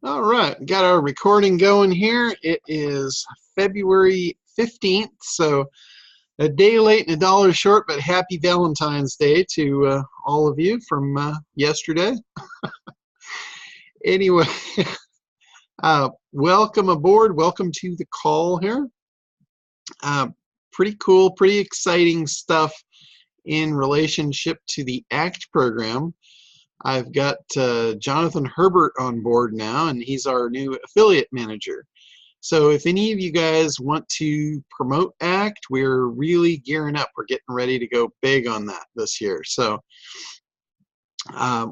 All right, got our recording going here. It is February 15th, so a day late and a dollar short, but happy Valentine's Day to all of you from yesterday. Anyway, welcome aboard. Welcome to the call here. Pretty cool, pretty exciting stuff in relationship to the ACT program. I've got Jonathan Herbert on board now, and he's our new affiliate manager. So if any of you guys want to promote ACT, we're really gearing up. We're getting ready to go big on that this year. So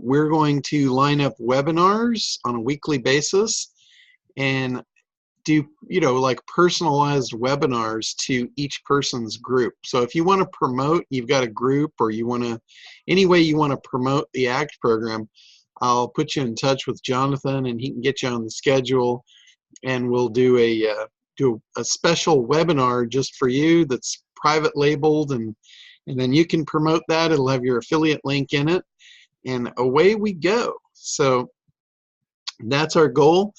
we're going to line up webinars on a weekly basis and do, like personalized webinars to each person's group. So if you want to promote, you've got a group, or you want to, any way you want to promote the ACT program, I'll put you in touch with Jonathan and he can get you on the schedule, and we'll do a special webinar just for you that's private labeled, and then you can promote that. It'll have your affiliate link in it, and away we go. So that's our goal.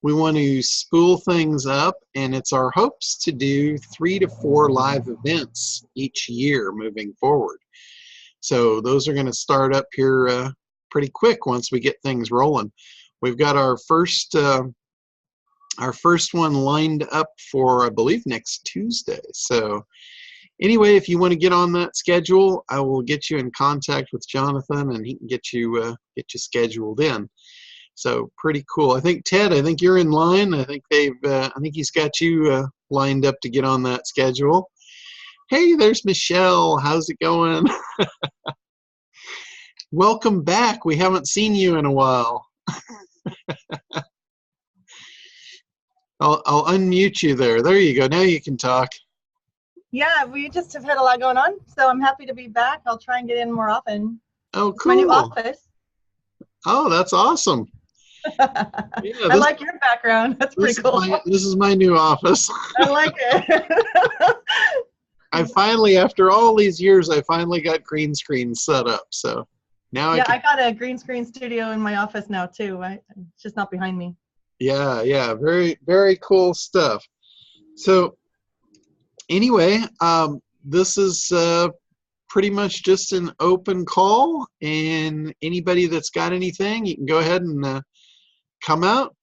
We want to spool things up, and it's our hopes to do 3 to 4 live events each year moving forward. So those are going to start up here pretty quick once we get things rolling. We've got our first one lined up for, I believe, next Tuesday. So anyway, if you want to get on that schedule, I will get you in contact with Jonathan, and he can get you scheduled in. So pretty cool. I think Ted, you're in line. I think he's got you lined up to get on that schedule. Hey, there's Michelle. How's it going? Welcome back. We haven't seen you in a while. I'll unmute you there. There you go. Now you can talk. Yeah, we just have had a lot going on, so I'm happy to be back. I'll try and get in more often. Oh, It's cool. my new office. Oh, that's awesome. Yeah, I like your background. That's pretty cool. This is my new office. I like it. I finally, after all these years, I finally got green screen set up. So now I got a green screen studio in my office now too. It's just not behind me. Yeah, very, very cool stuff. So anyway, this is pretty much just an open call, and anybody that's got anything, you can go ahead and come out.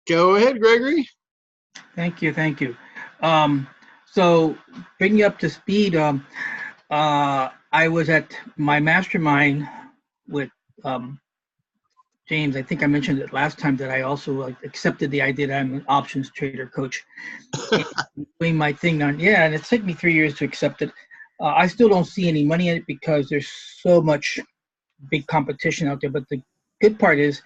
Go ahead, Gregory. Thank you. So bring you up to speed. I was at my mastermind with James. I think I mentioned it last time that I also accepted the idea that I'm an options trader coach. Doing my thing on, and it took me 3 years to accept it. I still don't see any money in it because there's so much big competition out there. But the good part is,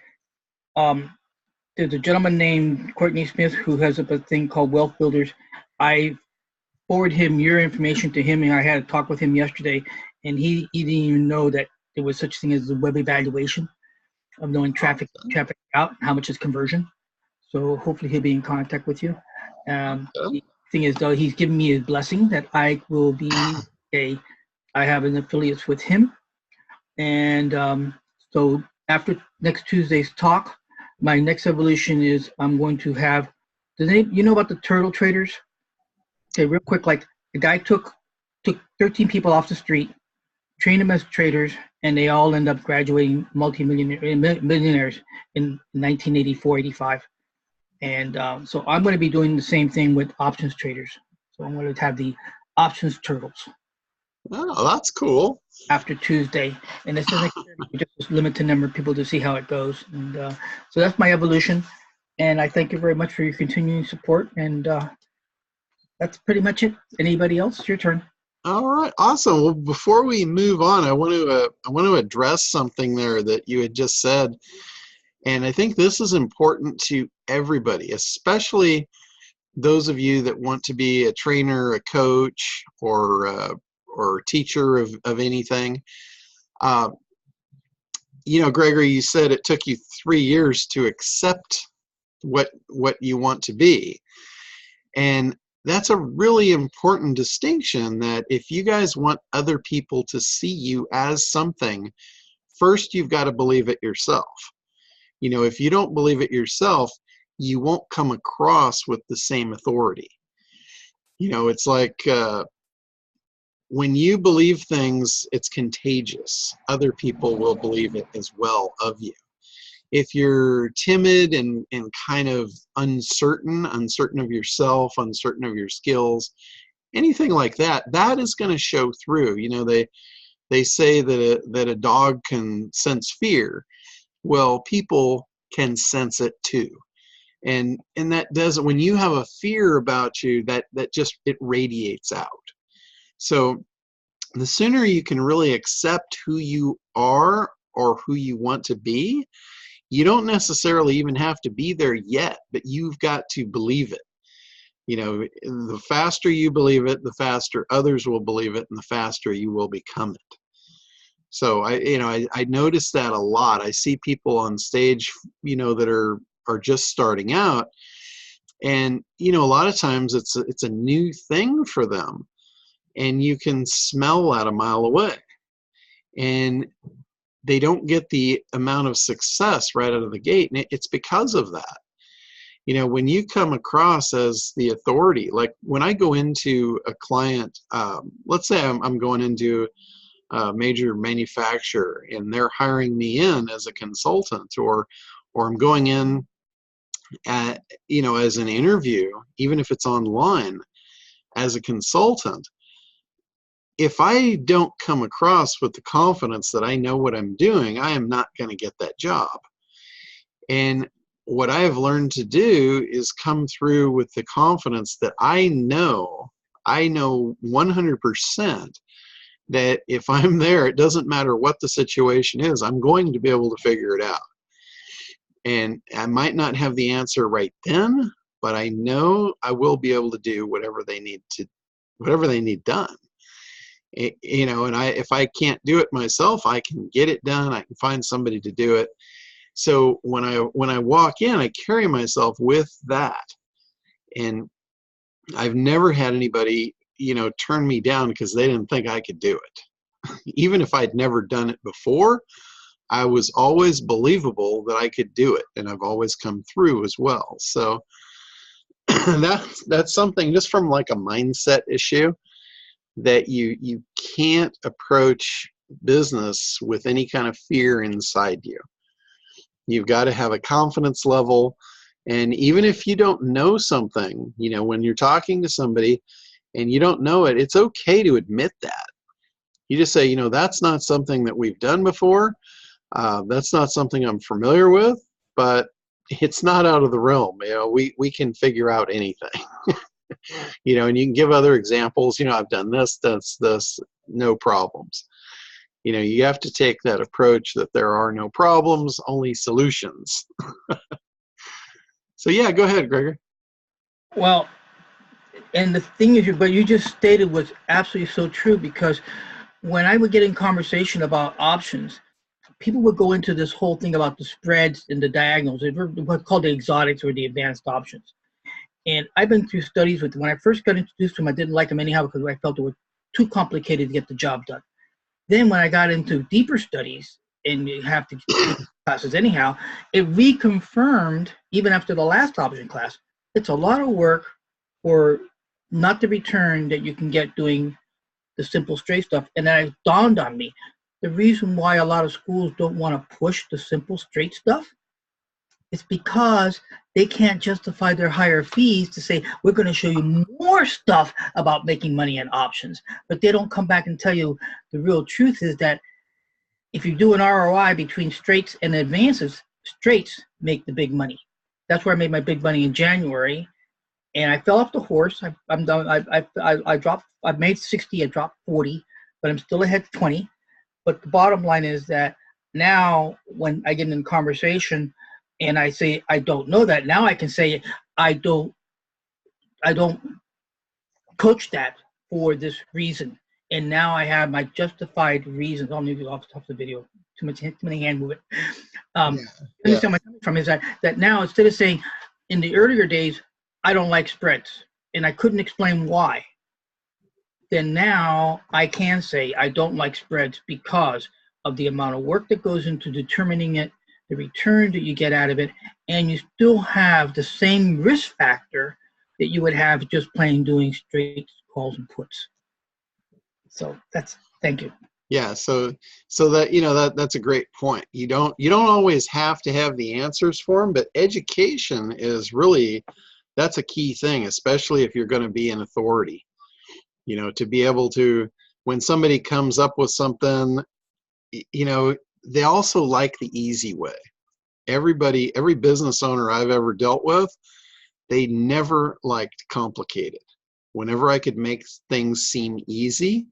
there's a gentleman named Courtney Smith who has a thing called Wealth Builders. I forward him your information to him, and I had a talk with him yesterday, and he didn't even know that there was such thing as a web evaluation of knowing traffic out, how much is conversion. So hopefully he'll be in contact with you. The thing is, though, he's given me his blessing that I will be I have an affiliate with him, and so after next Tuesday's talk, my next evolution is I'm going to have. You know about the turtle traders? Okay, real quick, like the guy took 13 people off the street, trained them as traders, and they all end up graduating millionaires in 1984, 85. And so I'm going to be doing the same thing with options traders. So I'm going to have the options turtles. Oh, that's cool. After Tuesday, and it's just a limited number of people to see how it goes. And so that's my evolution. And I thank you very much for your continuing support. And that's pretty much it. Anybody else? Your turn. All right, awesome. Well, before we move on, I want to address something there that you had just said, and I think this is important to everybody, especially those of you that want to be a trainer, a coach, or teacher of anything. Gregory, you said it took you 3 years to accept what you want to be, and that's a really important distinction, that if you guys want other people to see you as something, first you've got to believe it yourself. You know, if you don't believe it yourself, you won't come across with the same authority. You know, it's like when you believe things, it's contagious. Other people will believe it as well of you. If you're timid and kind of uncertain of yourself, uncertain of your skills, anything like that, that is going to show through. You know, they say that a dog can sense fear. Well, people can sense it too. And that does, when you have a fear about you, that just, it radiates out. So the sooner you can really accept who you are or who you want to be, you don't necessarily even have to be there yet, but you've got to believe it. You know, the faster you believe it, the faster others will believe it, and the faster you will become it. So I notice that a lot. I see people on stage, you know, that are just starting out, and you know, a lot of times it's a new thing for them, and you can smell that a mile away, and they don't get the amount of success right out of the gate, and it's because of that. You know, when you come across as the authority, like when I go into a client, let's say I'm going into a major manufacturer and they're hiring me in as a consultant, or I'm going in at, you know, as an interview, even if it's online as a consultant. If I don't come across with the confidence that I know what I'm doing, I am not going to get that job. And what I have learned to do is come through with the confidence that I know 100% that if I'm there, it doesn't matter what the situation is, I'm going to be able to figure it out. And I might not have the answer right then, but I know I will be able to do whatever they need done. You know, and if I can't do it myself, I can get it done. I can find somebody to do it. So when I walk in, I carry myself with that. And I've never had anybody, you know, turn me down because they didn't think I could do it. Even if I'd never done it before, I was always believable that I could do it, and I've always come through as well. So that's something just from like a mindset issue, that you can't approach business with any kind of fear inside you. You've got to have a confidence level. And even if you don't know something, you know, when you're talking to somebody and you don't know it, it's okay to admit that. You just say, you know, that's not something that we've done before. That's not something I'm familiar with, but it's not out of the realm. You know, we can figure out anything. You know, and you can give other examples. You know, I've done this, no problems. You know, you have to take that approach that there are no problems, only solutions. So yeah, go ahead, Gregor. Well, and the thing is, what you just stated was absolutely so true, because when I would get in conversation about options, people would go into this whole thing about the spreads and the diagonals. They were what's called the exotics or the advanced options. And I've been through studies with, when I first got introduced to them, I didn't like them anyhow because I felt it was too complicated to get the job done. Then when I got into deeper studies, and you have to take classes anyhow, it reconfirmed, even after the last option class, it's a lot of work for not the return that you can get doing the simple straight stuff. And then it dawned on me, the reason why a lot of schools don't want to push the simple straight stuff, it's because they can't justify their higher fees to say, we're going to show you more stuff about making money in options. But they don't come back and tell you the real truth is that if you do an ROI between straights and advances, straights make the big money. That's where I made my big money in January. And I fell off the horse. I'm done. I made 60, I dropped 40, but I'm still ahead 20. But the bottom line is that now when I get in conversation and I say, I don't know that, now I can say, I don't coach that for this reason. And now I have my justified reasons. I'll move you off the video. Too many hand movement. Understand where I'm coming from is that now, instead of saying in the earlier days, I don't like spreads, and I couldn't explain why, then now I can say I don't like spreads because of the amount of work that goes into determining it, the return that you get out of it, and you still have the same risk factor that you would have just plain doing straight calls and puts. So thank you. Yeah, so that, you know, that's a great point. You don't always have to have the answers for them, but education is really, that's a key thing, especially if you're going to be an authority. You know, to be able to, when somebody comes up with something, you know, they also like the easy way. Every business owner I've ever dealt with, they never liked complicated. Whenever I could make things seem easy,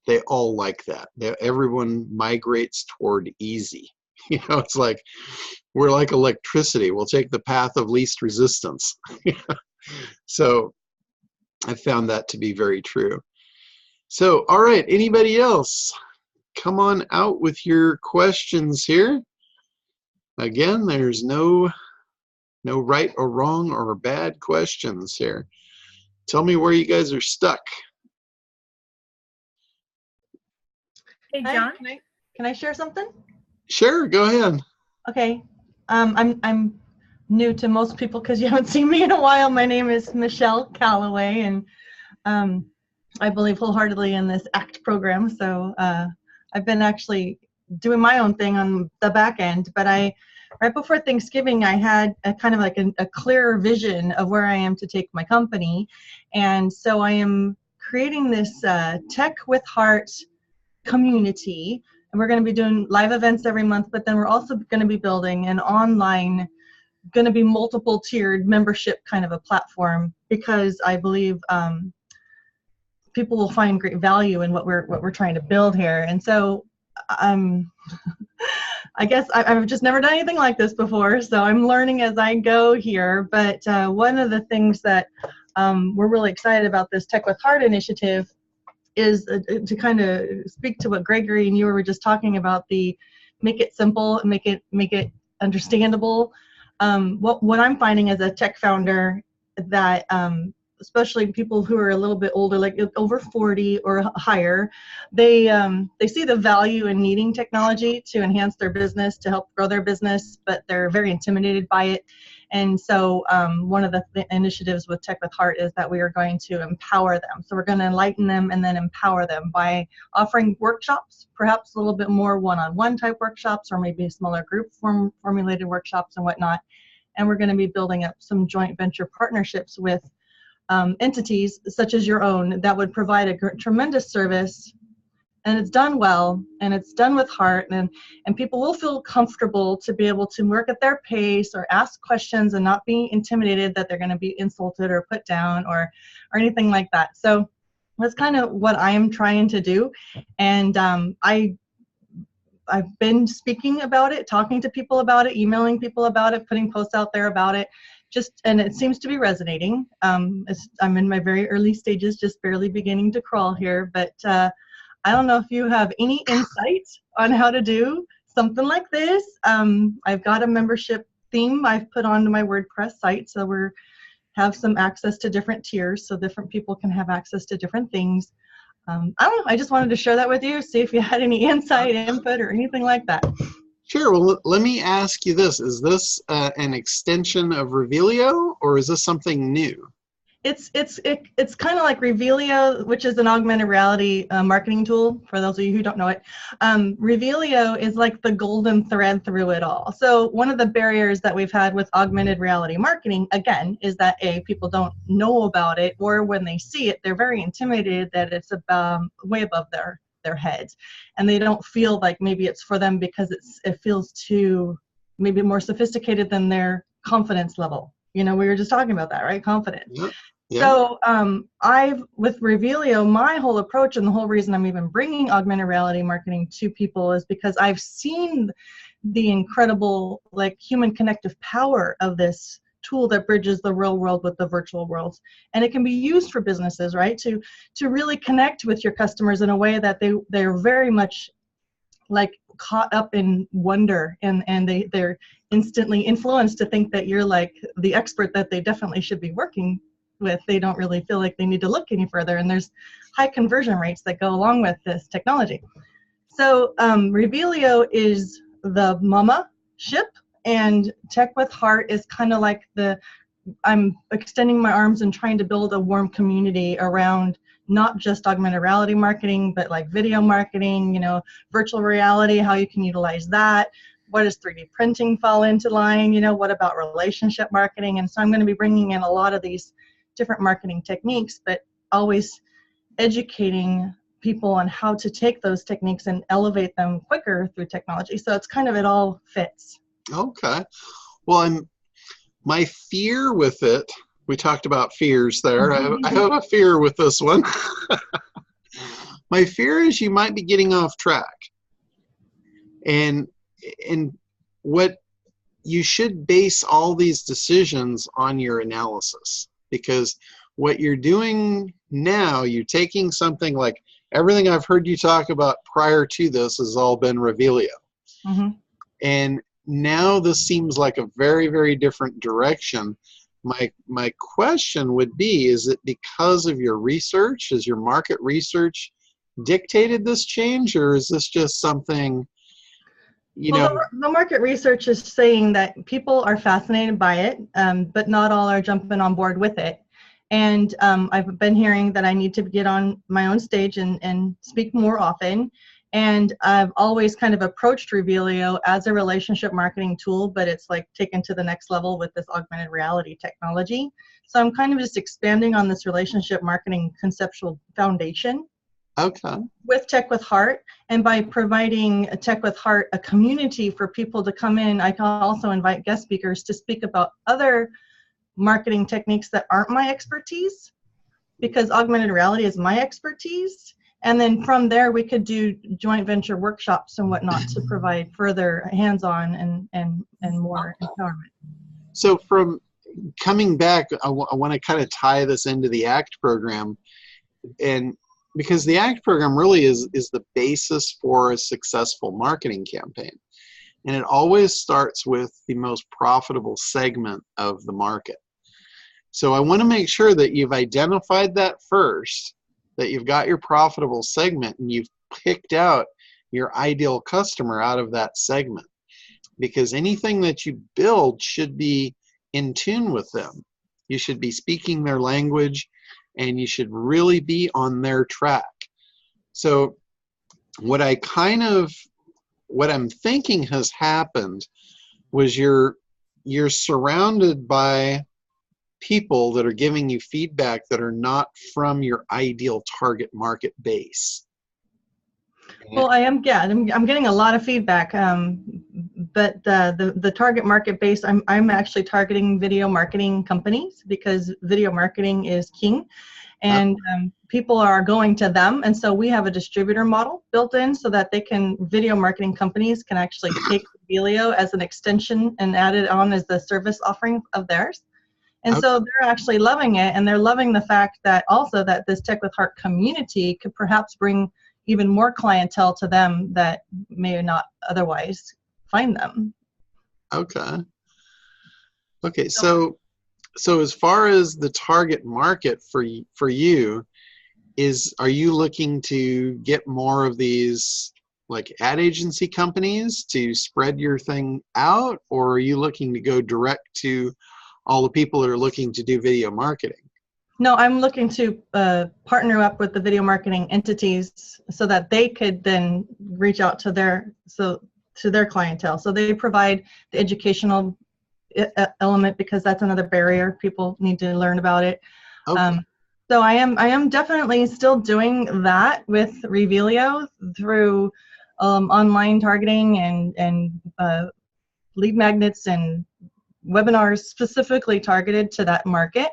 they all like that. Everyone migrates toward easy. You know, it's like, we're like electricity. We'll take the path of least resistance. So I found that to be very true. So, all right, anybody else? Come on out with your questions here. Again, there's no right or wrong or bad questions here. Tell me where you guys are stuck. Hey, Hi, John. can I share something? Sure, go ahead. Okay. I'm new to most people because you haven't seen me in a while. My name is Michelle Calloway, and I believe wholeheartedly in this ACT program. So I've been actually doing my own thing on the back end, but right before Thanksgiving, I had a kind of like a clearer vision of where I am to take my company. And so I am creating this Tech with Heart community, and we're going to be doing live events every month, but then we're also going to be building an online, going to be multiple tiered membership kind of a platform, because I believe people will find great value in what we're trying to build here. And so I guess I've just never done anything like this before, so I'm learning as I go here. But one of the things that we're really excited about this Tech with Heart initiative is to kind of speak to what Gregory and you were just talking about, the make it simple and make it understandable. What I'm finding as a tech founder, that especially people who are a little bit older, like over 40 or higher, they see the value in needing technology to enhance their business, to help grow their business, but they're very intimidated by it. And so one of the initiatives with Tech with Heart is that we are going to empower them. So we're going to enlighten them and then empower them by offering workshops, perhaps a little bit more one-on-one type workshops, or maybe smaller group formulated workshops and whatnot. And we're going to be building up some joint venture partnerships with entities such as your own that would provide a tremendous service, and it's done well, and it's done with heart, and people will feel comfortable to be able to work at their pace or ask questions and not be intimidated that they're going to be insulted or put down or anything like that. So that's kind of what I am trying to do. And I've been speaking about it, talking to people about it, emailing people about it, putting posts out there about it. And it seems to be resonating. I'm in my very early stages, just barely beginning to crawl here, but I don't know if you have any insight on how to do something like this. I've got a membership theme I've put onto my WordPress site, so we have some access to different tiers, so different people can have access to different things. I don't know, I just wanted to share that with you, see if you had any insight, input, or anything like that. Sure. Well, let me ask you this. Is this an extension of Revelio, or is this something new? It's kind of like Revelio, which is an augmented reality marketing tool, for those of you who don't know it. Revelio is like the golden thread through it all. So one of the barriers that we've had with augmented reality marketing, again, is that people don't know about it, or when they see it, they're very intimidated that it's way above their heads, and they don't feel like maybe it's for them because it feels too maybe more sophisticated than their confidence level. You know, we were just talking about that, right? Confidence. Yep. Yep. So with Revelio, my whole approach, and the whole reason I'm even bringing augmented reality marketing to people, is because I've seen the incredible human connective power of this tool that bridges the real world with the virtual world. And it can be used for businesses, right? To really connect with your customers in a way that they're very much caught up in wonder, and they're instantly influenced to think that you're like the expert that they definitely should be working with. They don't really feel like they need to look any further, and there's high conversion rates that go along with this technology. So Revelio is the mama ship. And Tech with Heart is kind of like I'm extending my arms and trying to build a warm community around not just augmented reality marketing, but like video marketing, virtual reality, how you can utilize that. What does 3D printing fall into line? What about relationship marketing? And so I'm going to be bringing in a lot of these different marketing techniques, but always educating people on how to take those techniques and elevate them quicker through technology. So it's kind of, it all fits. Okay. Well, my fear with it, we talked about fears there. I have a fear with this one. My fear is you might be getting off track. And what you should base all these decisions on your analysis, because what you're doing now, you're taking something like everything I've heard you talk about prior to this has all been Revelio. And now this seems like a very, very different direction. My question would be, is it because of your research? Has your market research dictated this change, or is this just something, the market research is saying that people are fascinated by it, but not all are jumping on board with it. And I've been hearing that I need to get on my own stage and speak more often. And I've always kind of approached Revelio as a relationship marketing tool, but it's like taken to the next level with this augmented reality technology. So I'm kind of just expanding on this relationship marketing conceptual foundation. Okay. With Tech with Heart, and by providing Tech with Heart a community for people to come in, I can also invite guest speakers to speak about other marketing techniques that aren't my expertise, because augmented reality is my expertise. And then from there, we could do joint venture workshops and whatnot to provide further hands-on and more empowerment. So from coming back, I want to kind of tie this into the ACT program, and because the ACT program really is the basis for a successful marketing campaign. And it always starts with the most profitable segment of the market. So I want to make sure that you've identified that first, that you've got your profitable segment and you've picked out your ideal customer out of that segment. Because anything that you build should be in tune with them. You should be speaking their language, and you should really be on their track. So what I'm thinking has happened was you're surrounded by people that are giving you feedback that are not from your ideal target market base. Well, I'm getting a lot of feedback, but the target market base, I'm actually targeting video marketing companies, because video marketing is king, and people are going to them. And so we have a distributor model built in so that video marketing companies can actually take Revelio as an extension and add it on as the service offering of theirs. And so they're actually loving it, and they're loving the fact that also that this Tech with Heart community could perhaps bring even more clientele to them that may not otherwise find them. Okay. So as far as the target market for you, are you looking to get more of these like ad agency companies to spread your thing out, or are you looking to go direct to all the people that are looking to do video marketing? No, I'm looking to partner up with the video marketing entities so that they could then reach out to their clientele. So they provide the educational element, because that's another barrier. People need to learn about it. Okay. So I am definitely still doing that with Revelio through online targeting and lead magnets and webinars specifically targeted to that market.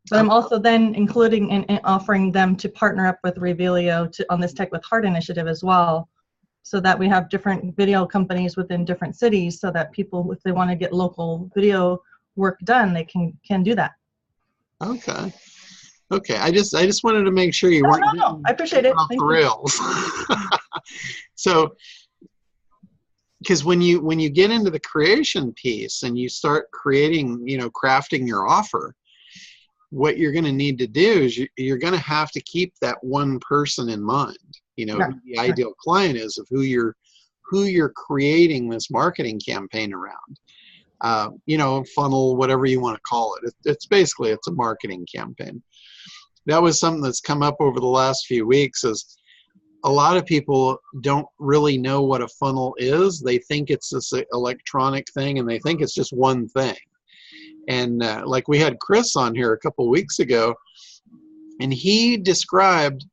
But I'm also then including and offering them to partner up with Revelio on this Tech with Heart initiative as well, so that we have different video companies within different cities, so that people, if they want to get local video work done, they can do that. Okay. I just wanted to make sure you weren't No, I appreciate it. off the rails. So, because when you get into the creation piece and you start creating, crafting your offer, what you're going to need to do is you're going to have to keep that one person in mind, who the ideal client is, of who who you're creating this marketing campaign around. Funnel, whatever you want to call it. It's basically, it's a marketing campaign. That was something that's come up over the last few weeks, is a lot of people don't really know what a funnel is. They think it's this electronic thing, and they think it's just one thing. And like we had Chris on here a couple weeks ago, and he described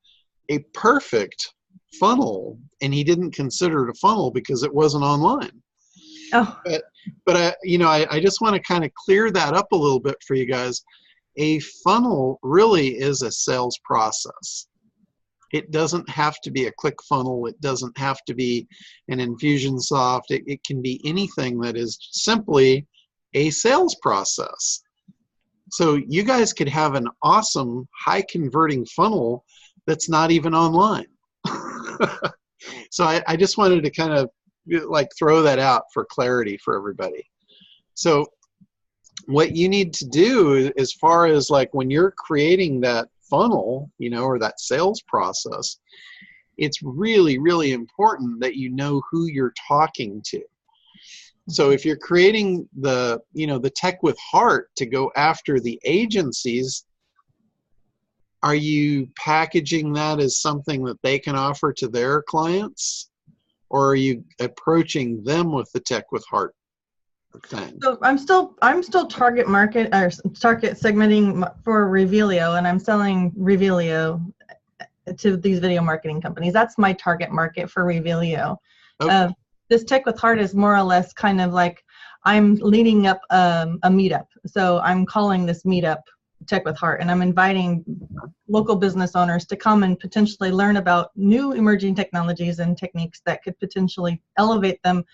a perfect funnel, and he didn't consider it a funnel because it wasn't online. Oh. But I just want to kind of clear that up a little bit for you guys. A funnel really is a sales process. It doesn't have to be a ClickFunnels. It doesn't have to be an Infusionsoft. It can be anything that is simply a sales process. So you guys could have an awesome high converting funnel that's not even online. So I just wanted to kind of like throw that out for clarity for everybody. So what you need to do as far as like when you're creating that funnel, or that sales process, it's really, really important that you know who you're talking to. So if you're creating the tech with heart to go after the agencies, are you packaging that as something that they can offer to their clients? Or are you approaching them with the tech with heart thing? So I'm still target segmenting for Revelio, and I'm selling Revelio to these video marketing companies. That's my target market for Revelio. Okay. This tech with heart is more or less kind of like I'm leading up a meetup. So I'm calling this meetup Tech with Heart, and I'm inviting local business owners to come and potentially learn about new emerging technologies and techniques that could potentially elevate them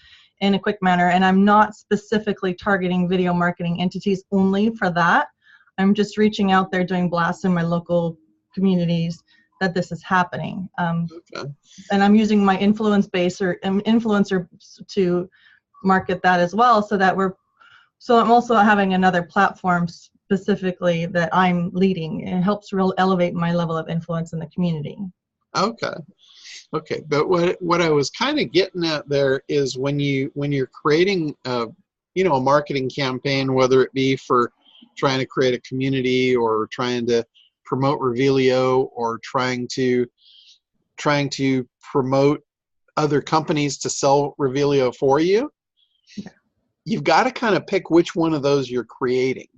in a quick manner. And I'm not specifically targeting video marketing entities only for that. I'm just reaching out there, doing blasts in my local communities that this is happening. Okay. And I'm using my influence base or influencer to market that as well, so I'm also having another platform specifically that I'm leading. It helps elevate my level of influence in the community. Okay. But what I was kind of getting at there is when you're creating a marketing campaign, whether it be for trying to create a community or trying to promote Revelio or trying to promote other companies to sell Revelio for you, yeah. You've got to kind of pick which one of those you're creating.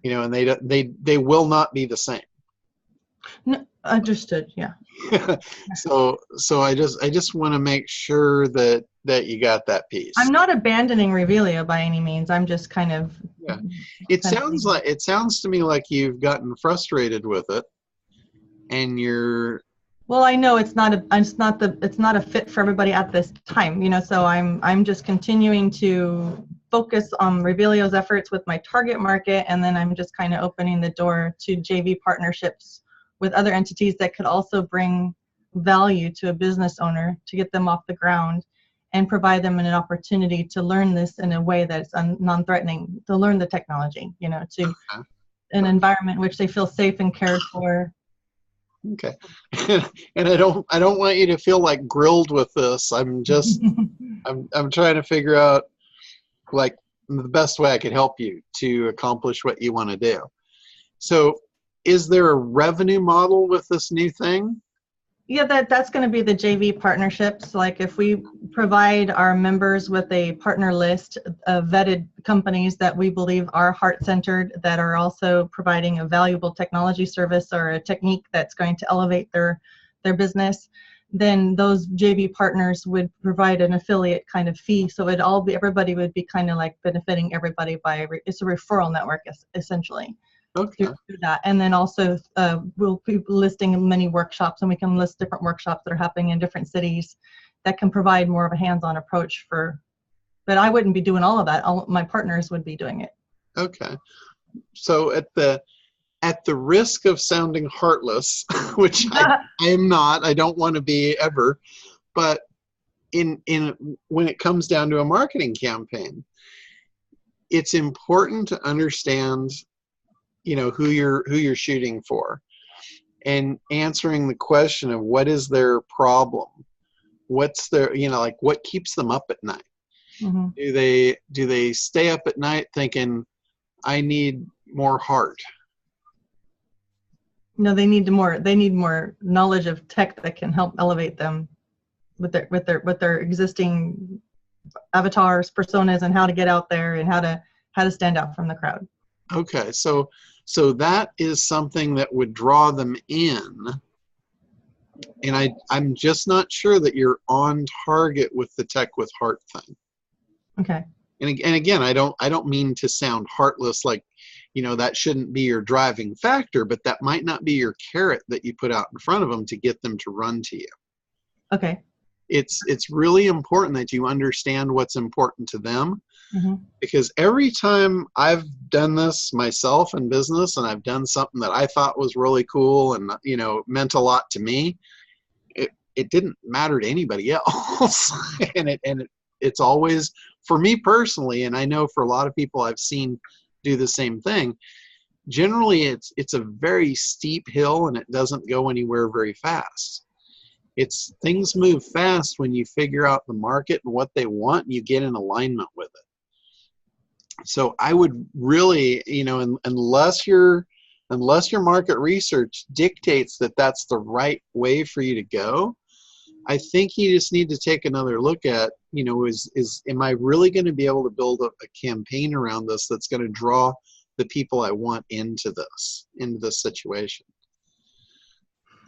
And they will not be the same. No, understood. Yeah. So I just want to make sure that you got that piece. I'm not abandoning Revelio by any means. I'm just kind of. Yeah. It sounds to me like you've gotten frustrated with it, and you're. Well, I know it's not a fit for everybody at this time. So I'm just continuing to focus on Revelio's efforts with my target market, and then I'm just kind of opening the door to JV partnerships with other entities that could also bring value to a business owner to get them off the ground and provide them an opportunity to learn this in a way that's non-threatening, to learn the technology, to an environment in which they feel safe and cared for. Okay. And I don't want you to feel like grilled with this. I'm just I'm trying to figure out like the best way I could help you to accomplish what you want to do. So is there a revenue model with this new thing? Yeah, that's going to be the JV partnerships. Like if we provide our members with a partner list of vetted companies that we believe are heart-centered, that are also providing a valuable technology service or a technique that's going to elevate their business, then those JV partners would provide an affiliate kind of fee. So everybody would be kind of like benefiting everybody it's a referral network essentially. Okay. Through that. And then also we'll be listing many workshops, and we can list different workshops that are happening in different cities that can provide more of a hands-on approach but I wouldn't be doing all of that. My partners would be doing it. Okay. So at the risk of sounding heartless, which I am not, I don't want to be ever, but when it comes down to a marketing campaign, it's important to understand who you're shooting for, and answering the question of what is their problem, what's their, like what keeps them up at night? Mm-hmm. Do they stay up at night thinking, I need more heart? No, they need more knowledge of tech that can help elevate them with their existing avatars, personas, and how to get out there and how to stand out from the crowd. Okay, so that is something that would draw them in, and I'm just not sure that you're on target with the tech with heart thing. Okay. And again, I don't mean to sound heartless, like, that shouldn't be your driving factor, but that might not be your carrot that you put out in front of them to get them to run to you. Okay. It's really important that you understand what's important to them, Mm-hmm. because every time I've done this myself in business and I've done something that I thought was really cool and meant a lot to me, it didn't matter to anybody else. and it's always, for me personally, and I know for a lot of people I've seen do the same thing, generally it's a very steep hill and it doesn't go anywhere very fast. Things move fast when you figure out the market and what they want and you get in alignment with it. So I would really, unless your market research dictates that that's the right way for you to go, I think you just need to take another look at, am I really going to be able to build a campaign around this that's going to draw the people I want into this situation?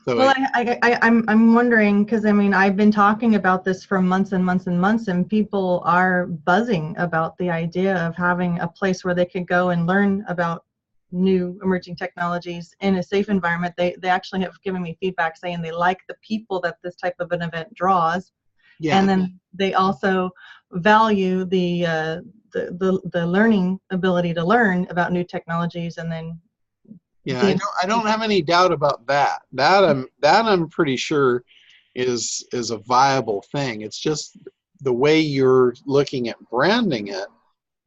So well, I'm wondering, because I've been talking about this for months and months and months, and people are buzzing about the idea of having a place where they can go and learn about new emerging technologies in a safe environment. They actually have given me feedback saying they like the people that this type of an event draws, yeah. And then they also value the learning ability to learn about new technologies, and then yeah, I don't have any doubt about that. That I'm pretty sure is a viable thing. It's just the way you're looking at branding it,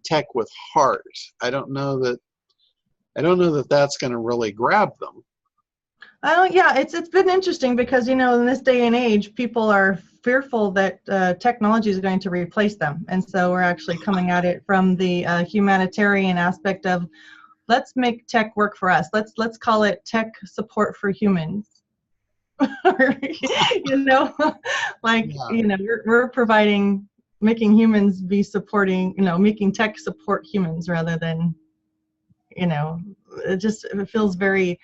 tech with heart. I don't know that that's going to really grab them. Yeah, it's been interesting because in this day and age, people are fearful that technology is going to replace them, and so we're actually coming at it from the humanitarian aspect of, let's make tech work for us. Let's call it tech support for humans. We're providing, making humans be supporting, making tech support humans rather than, it feels very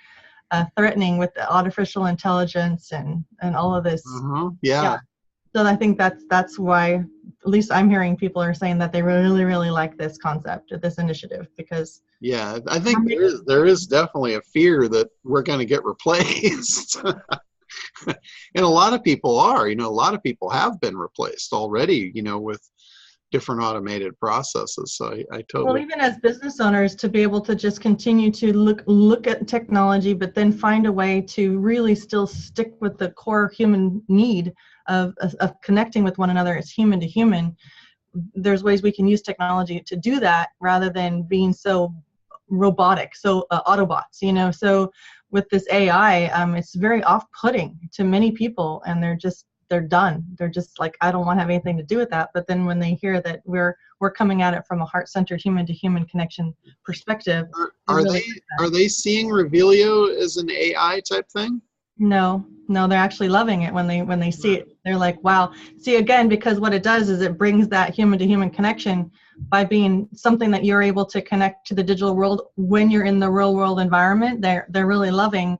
threatening with the artificial intelligence and all of this. Yeah. So I think that's why, at least I'm hearing people are saying that they really, really like this concept or this initiative, because yeah, I think there is definitely a fear that we're going to get replaced. And a lot of people are, a lot of people have been replaced already, with different automated processes. So I totally. Well, even as business owners, to be able to just continue to look at technology, but then find a way to really still stick with the core human need of connecting with one another as human to human. There's ways we can use technology to do that rather than being so robotic, so Autobots, So with this AI, it's very off-putting to many people, and they're done. They're just like, I don't want to have anything to do with that. But then when they hear that we're coming at it from a heart-centered human-to-human connection perspective, are they seeing Revelio as an AI type thing? No, they're actually loving it when they see it. They're like, wow. See, again, because what it does is it brings that human-to-human connection by being something that you're able to connect to the digital world when you're in the real world environment. They're really loving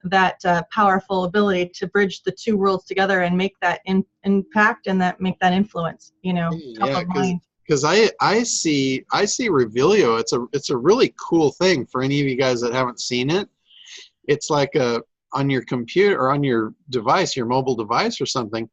that powerful ability to bridge the two worlds together and make that impact and make that influence, top of mind. Because I see Revelio. It's a really cool thing for any of you guys that haven't seen it. It's like on your computer or on your device, your mobile device or something.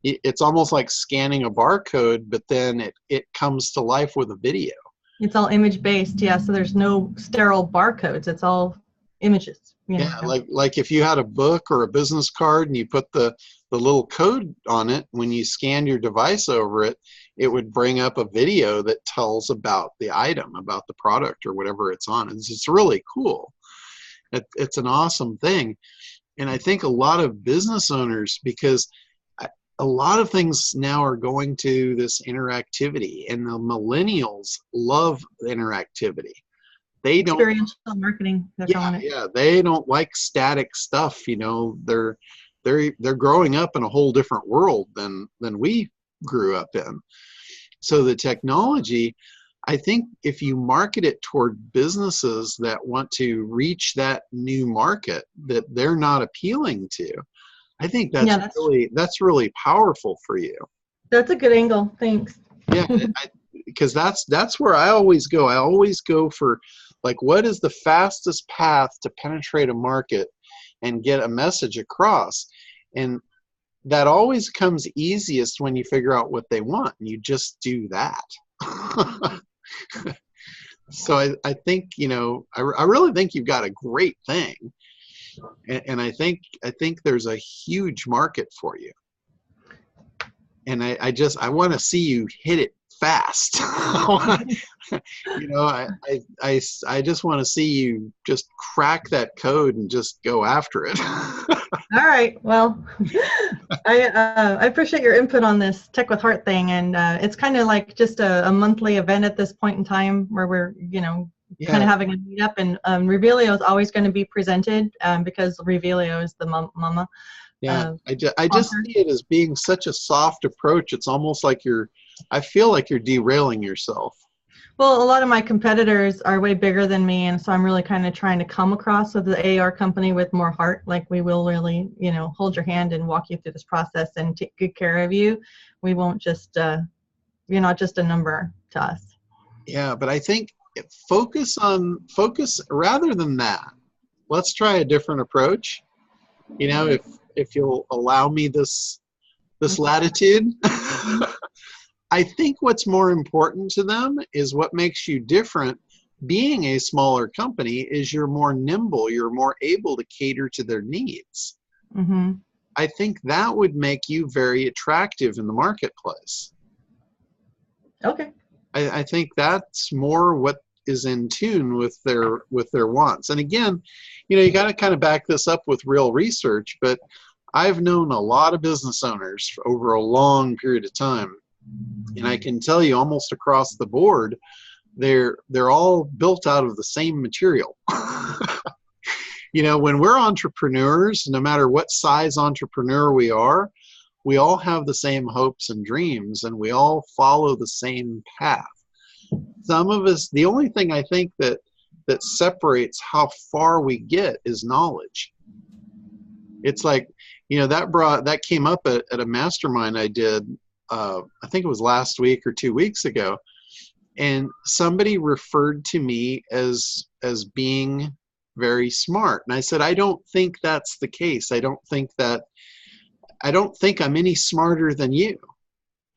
It's almost like scanning a barcode, but then it comes to life with a video. It's all image based, yeah. So there's no sterile barcodes. It's all images. Yeah, like if you had a book or a business card and you put the little code on it, when you scanned your device over it, it would bring up a video that tells about the item, about the product or whatever it's on. It's really cool. It's an awesome thing. And I think a lot of business owners, because a lot of things now are going to this interactivity, and the millennials love interactivity. They don't. Experiential marketing, they're calling it. Yeah, they don't like static stuff. They're growing up in a whole different world than we grew up in. So the technology, I think if you market it toward businesses that want to reach that new market that they're not appealing to, I think that's really powerful for you. That's a good angle. Thanks. Yeah, because that's where I always go. I always go for, like, what is the fastest path to penetrate a market and get a message across? And that always comes easiest when you figure out what they want, and you just do that. So I think, I really think you've got a great thing. And I think there's a huge market for you. And I want to see you hit it fast. I just want to see you just crack that code and just go after it. All right. Well, I appreciate your input on this Tech with Heart thing, and it's kind of like just a monthly event at this point in time where we're kind of having a meetup, and Revelio is always going to be presented because Revelio is the mama. Yeah, I just see it as being such a soft approach. It's almost like I feel like you're derailing yourself. Well, a lot of my competitors are way bigger than me, and so I'm really kind of trying to come across with the AR company with more heart. Like, we will really, hold your hand and walk you through this process and take good care of you. We won't just, you're not just a number to us. Yeah, but I think focus rather than that. Let's try a different approach. If you'll allow me this latitude. I think what's more important to them is what makes you different. Being a smaller company is you're more nimble, you're more able to cater to their needs. Mm-hmm. I think that would make you very attractive in the marketplace. Okay. I think that's more what is in tune with their wants. And again, you got to kind of back this up with real research, but I've known a lot of business owners over a long period of time. And I can tell you almost across the board, they're all built out of the same material. When we're entrepreneurs, no matter what size entrepreneur we are, we all have the same hopes and dreams, and we all follow the same path. Some of us, the only thing I think that separates how far we get is knowledge. It's like, that came up at a mastermind I did. I think it was last week or 2 weeks ago, and somebody referred to me as being very smart, and I said, I don't think that's the case. I don't think I'm any smarter than you.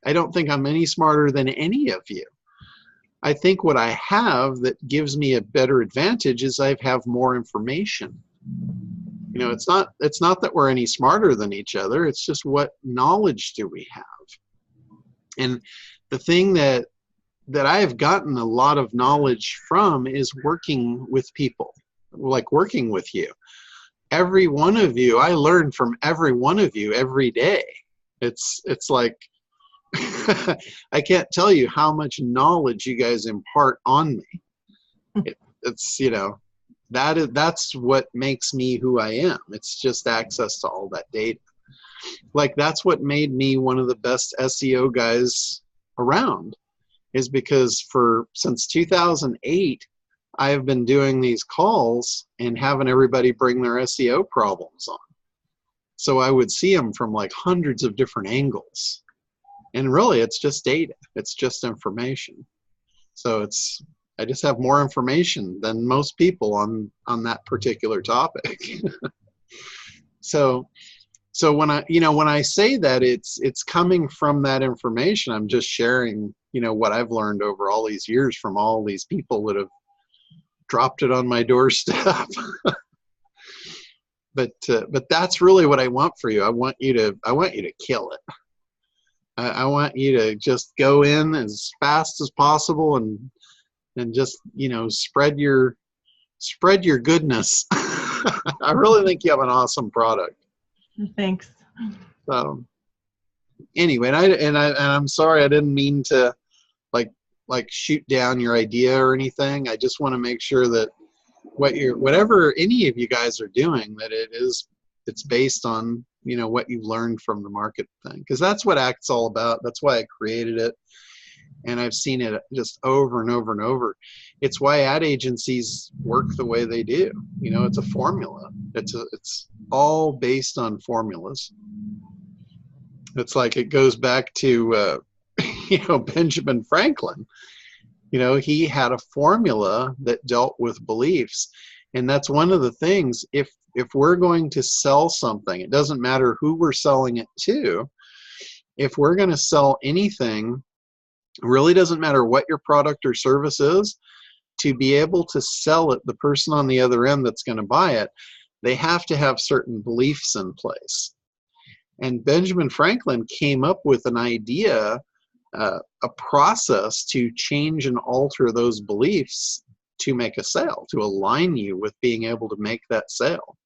I don't think I'm any smarter than any of you. I think what I have that gives me a better advantage is I have more information. It's not that we're any smarter than each other. It's just, what knowledge do we have? And the thing that I've gotten a lot of knowledge from is working with people, like working with you. Every one of you, I learn from every one of you every day. It's like, I can't tell you how much knowledge you guys impart on me. That's what makes me who I am. It's just access to all that data. Like, that's what made me one of the best SEO guys around, is because since 2008, I have been doing these calls and having everybody bring their SEO problems on. So I would see them from like hundreds of different angles. And really, it's just data. It's just information. So I just have more information than most people on that particular topic. So when I say that, it's coming from that information. I'm just sharing, what I've learned over all these years from all these people that have dropped it on my doorstep. But that's really what I want for you. I want you to kill it. I want you to just go in as fast as possible and just, spread your goodness. I really think you have an awesome product. Thanks. So, anyway, I'm sorry, I didn't mean to like shoot down your idea or anything. I just want to make sure that whatever any of you guys are doing, that it's based on, you know, what you've learned from the market thing, because that's what ACT's all about. That's why I created it, and I've seen it just over and over and over. It's why ad agencies work the way they do. You know, it's a formula. It's all based on formulas. It's like it goes back to you know, Benjamin Franklin. You know, he had a formula that dealt with beliefs, and that's one of the things. If we're going to sell something, it doesn't matter who we're selling it to. If we're going to sell anything, it really doesn't matter what your product or service is. To be able to sell it, the person on the other end that's going to buy it, they have to have certain beliefs in place. And Benjamin Franklin came up with an idea, a process to change and alter those beliefs to make a sale, to align you with being able to make that sale.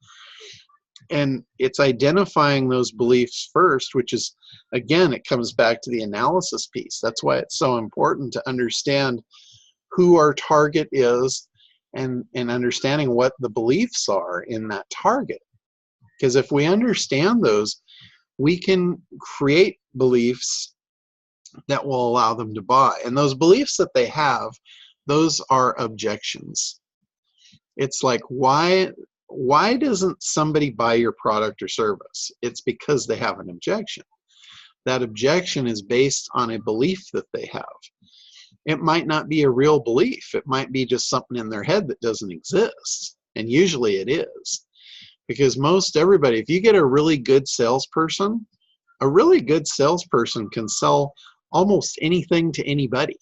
And it's identifying those beliefs first, which is, again, it comes back to the analysis piece. That's why it's so important to understand who our target is, and understanding what the beliefs are in that target. Because if we understand those, we can create beliefs that will allow them to buy. And those beliefs that they have, those are objections. It's like, why doesn't somebody buy your product or service? It's because they have an objection. That objection is based on a belief that they have. It might not be a real belief. It might be just something in their head that doesn't exist. And usually it is. Because most everybody, if you get a really good salesperson can sell almost anything to anybody.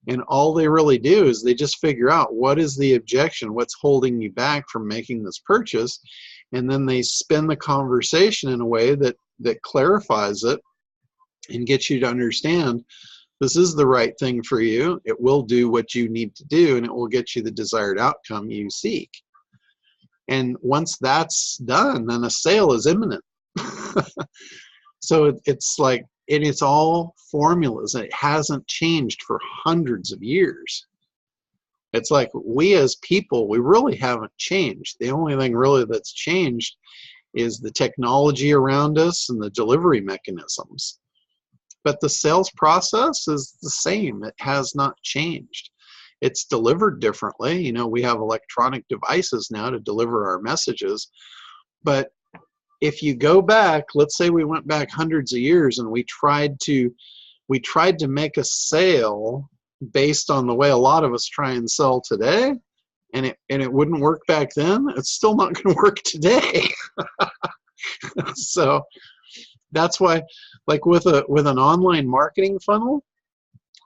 And all they really do is they just figure out what is the objection, what's holding you back from making this purchase, and then they spin the conversation in a way that clarifies it and gets you to understand this is the right thing for you. It will do what you need to do, and it will get you the desired outcome you seek. And once that's done, then a sale is imminent. So it's like, and it's all formulas, and it hasn't changed for hundreds of years. It's like, we as people, we really haven't changed. The only thing really that's changed is the technology around us and the delivery mechanisms. But the sales process is the same. It has not changed. It's delivered differently. You know, we have electronic devices now to deliver our messages. But if you go back, let's say we went back hundreds of years and we tried to make a sale based on the way a lot of us try and sell today, and it wouldn't work back then, it's still not going to work today. So that's why, like with an online marketing funnel,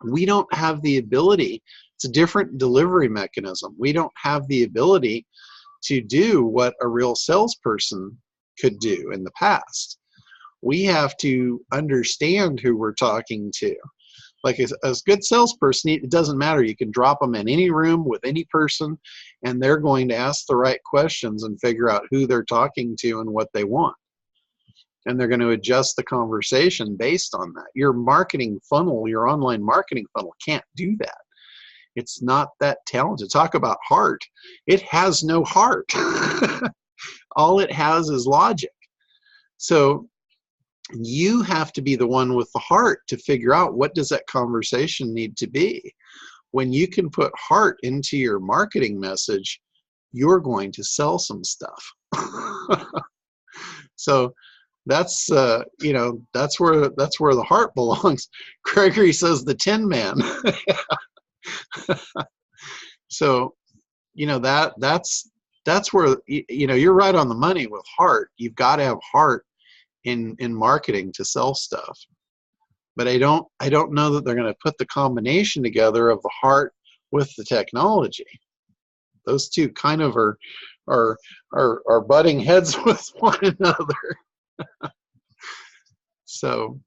we don't have the ability. It's a different delivery mechanism. We don't have the ability to do what a real salesperson could do in the past. We have to understand who we're talking to. Like a good salesperson, it doesn't matter. You can drop them in any room with any person, and they're going to ask the right questions and figure out who they're talking to and what they want. And they're going to adjust the conversation based on that. Your marketing funnel, your online marketing funnel can't do that. It's not that talented. Talk about heart. It has no heart. All it has is logic. So you have to be the one with the heart to figure out, what does that conversation need to be? When you can put heart into your marketing message, you're going to sell some stuff. So that's you know, that's where the heart belongs. Gregory says the Tin Man. So, you know, that's where, you know, you're right on the money with heart. You've got to have heart in marketing to sell stuff. But I don't know that they're going to put the combination together of the heart with the technology. Those two kind of are butting heads with one another. So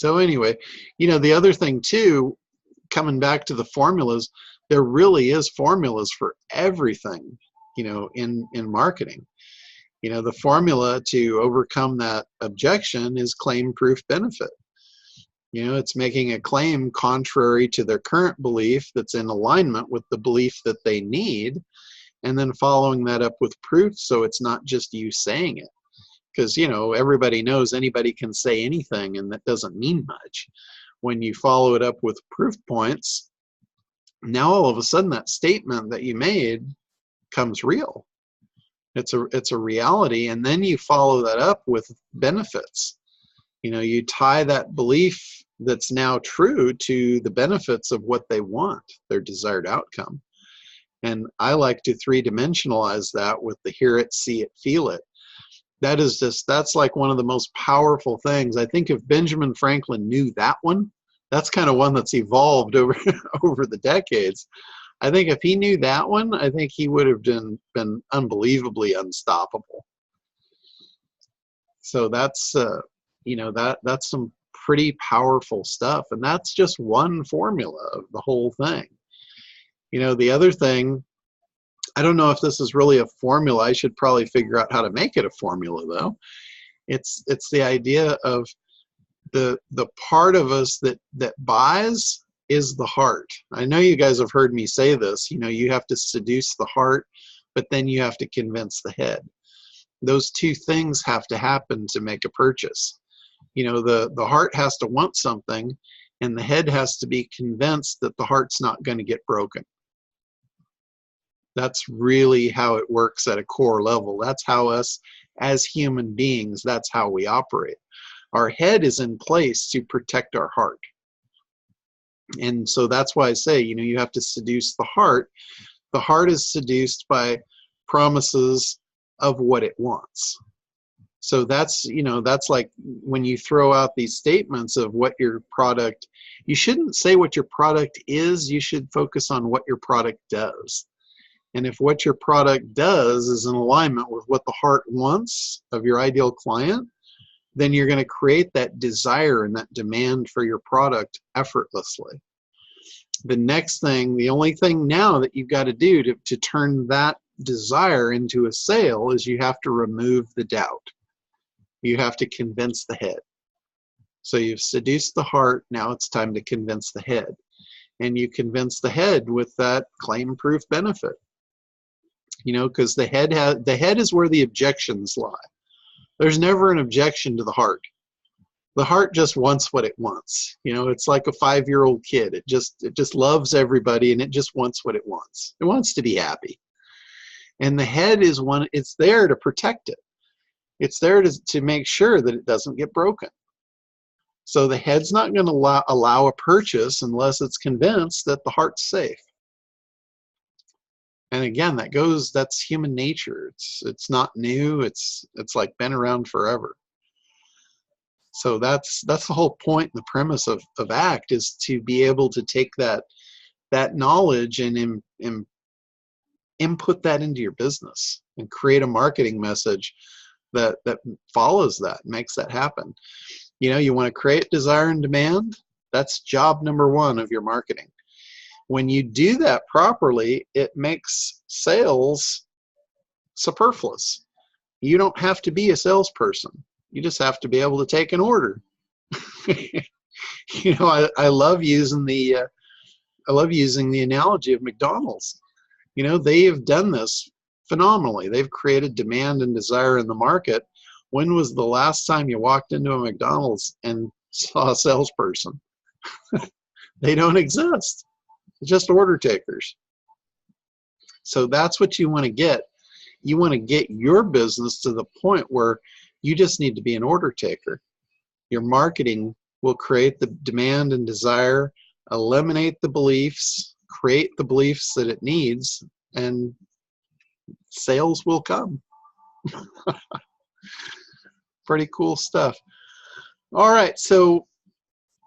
anyway, you know, the other thing too, coming back to the formulas, there really is formulas for everything, you know, in marketing. The formula to overcome that objection is claim proof benefit. It's making a claim contrary to their current belief that's in alignment with the belief that they need, and then following that up with proof so it's not just you saying it. Because, everybody knows anybody can say anything, and that doesn't mean much. When you follow it up with proof points, now all of a sudden that statement that you made comes real. It's a reality, and then you follow that up with benefits. You tie that belief that's now true to the benefits of what they want, their desired outcome. And I like to three-dimensionalize that with the hear it, see it, feel it. That's like one of the most powerful things. I think if Benjamin Franklin knew that one, that's kind of one that's evolved over the decades. I think if he knew that one, I think he would have been unbelievably unstoppable. So that's that's some pretty powerful stuff, and that's just one formula of the whole thing. The other thing, I don't know if this is really a formula. I should probably figure out how to make it a formula, though. It's the idea of the part of us that buys is the heart. I know you guys have heard me say this. You have to seduce the heart, but then you have to convince the head. Those two things have to happen to make a purchase. The heart has to want something, and the head has to be convinced that the heart's not going to get broken. That's really how it works at a core level. That's how us as human beings, that's how we operate. Our head is in place to protect our heart. And so that's why I say, you have to seduce the heart. The heart is seduced by promises of what it wants. So that's like when you throw out these statements of what your product, you shouldn't say what your product is, you should focus on what your product does. And if what your product does is in alignment with what the heart wants of your ideal client, then you're going to create that desire and that demand for your product effortlessly. The next thing, the only thing now that you've got to do to turn that desire into a sale is you have to remove the doubt. You have to convince the head. So you've seduced the heart, now it's time to convince the head. And you convince the head with that claim proof benefit. Because the head is where the objections lie. There's never an objection to the heart. The heart just wants what it wants. It's like a 5-year-old kid. It just loves everybody, and it just wants what it wants. It wants to be happy. And the head is it's there to protect it. It's there to make sure that it doesn't get broken. So the head's not going to allow a purchase unless it's convinced that the heart's safe. And again, that's human nature. It's not new. It's like been around forever. So that's the whole point and the premise of ACT, is to be able to take that knowledge and input that into your business and create a marketing message that follows that, makes that happen. You want to create desire and demand. That's job number one of your marketing. When you do that properly, it makes sales superfluous. You don't have to be a salesperson. You just have to be able to take an order. I love using the analogy of McDonald's. They have done this phenomenally. They've created demand and desire in the market. When was the last time you walked into a McDonald's and saw a salesperson? They don't exist. They're just order takers. So that's what you want to get. You want to get your business to the point where you just need to be an order taker. Your marketing will create the demand and desire, eliminate the beliefs, create the beliefs that it needs, and sales will come. Pretty cool stuff. All right, so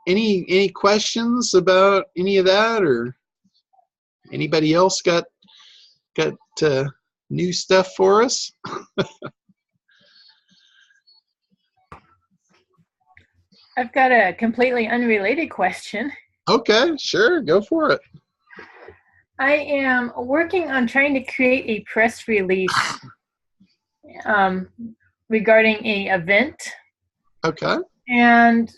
any questions about any of that, or anybody else got new stuff for us? I've got a completely unrelated question. Okay, sure, go for it. I am working on trying to create a press release regarding a event. Okay. And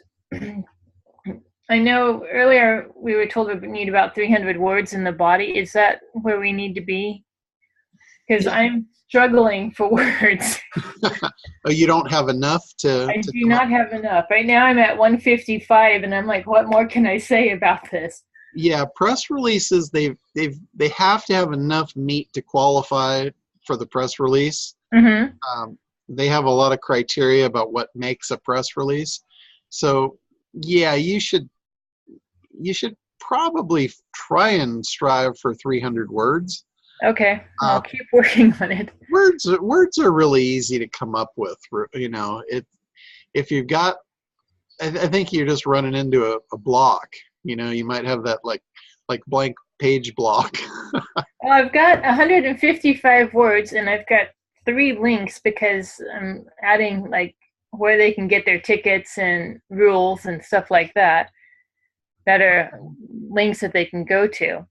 I know earlier we were told we need about 300 words in the body. Is that where we need to be? Because Yeah. I'm struggling for words. Oh, you don't have enough to I do come up? not have enough. Right now I'm at 155, and I'm like, what more can I say about this? Yeah, press releases, they have to have enough meat to qualify for the press release. Mm-hmm. They have a lot of criteria about what makes a press release. So yeah, you should probably try and strive for 300 words. Okay, I'll keep working on it. Words are really easy to come up with. You know, if you've got, I think you're just running into a block. You know, you might have that like blank page block. Well, I've got 155 words, and I've got 3 links because I'm adding like where they can get their tickets and rules and stuff like that are links that they can go to.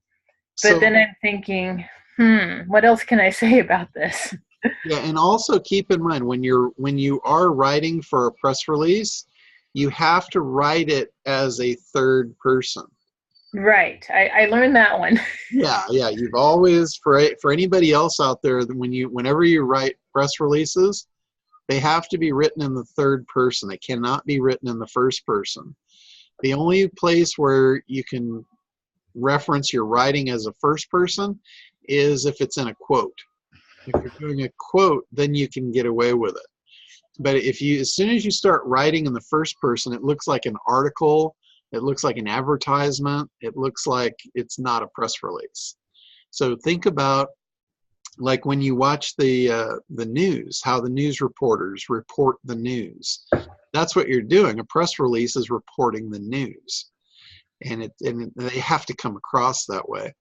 But So, then I'm thinking, what else can I say about this? yeah, and also keep in mind when you are writing for a press release, you have to write it as a third person. Right. I learned that one. Yeah. You've always, for anybody else out there, whenever you write press releases, they have to be written in the third person. They cannot be written in the first person. The only place where you can reference your writing as a first person is if it's in a quote. If you're doing a quote, then you can get away with it. But as soon as you start writing in the first person, it looks like an article, it looks like an advertisement, it looks like it's not a press release. So think about like when you watch the news, how the news reporters report the news. That's what you're doing. A press release is reporting the news, and they have to come across that way.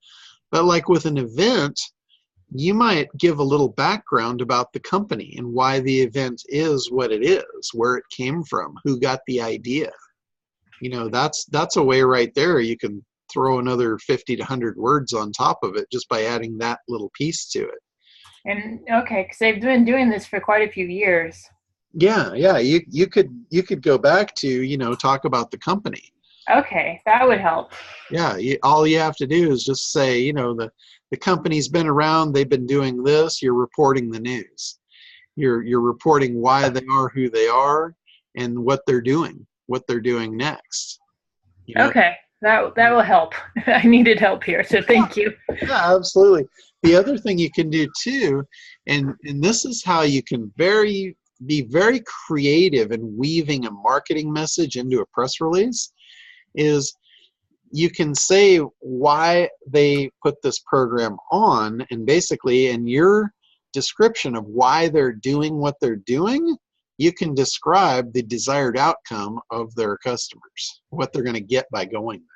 But like with an event, you might give a little background about the company and why the event is what it is, where it came from, who got the idea. You know, that's a way right there. You can throw another 50 to 100 words on top of it just by adding that little piece to it. And okay, because they've been doing this for quite a few years. Yeah, you could go back to, you know, talk about the company. Okay, that would help. Yeah, all you have to do is just say, you know, the company's been around, they've been doing this, you're reporting the news. You're reporting why they are who they are and what they're doing next. You know? Okay, that will help. I needed help here, so thank you. Yeah, absolutely. The other thing you can do too, and this is how you can be very creative in weaving a marketing message into a press release, is you can say why they put this program on, and basically in your description of why they're doing what they're doing, you can describe the desired outcome of their customers, what they're going to get by going there.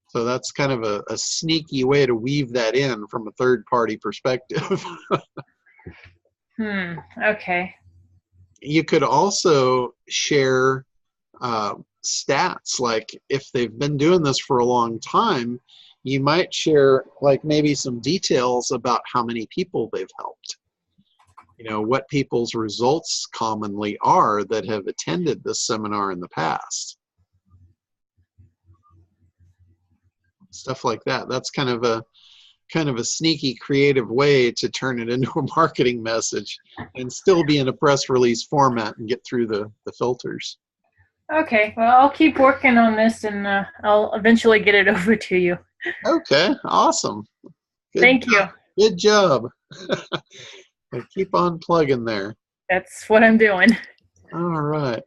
So that's kind of a sneaky way to weave that in from a third-party perspective. Okay. You could also share stats, like if they've been doing this for a long time, you might share like maybe some details about how many people they've helped. You know, what people's results commonly are that have attended this seminar in the past. Stuff like that. That's kind of a sneaky, creative way to turn it into a marketing message and still be in a press release format and get through the filters. Okay, well, I'll keep working on this, and I'll eventually get it over to you. Okay, awesome. Thank you. Good job. Keep on plugging there. That's what I'm doing. All right.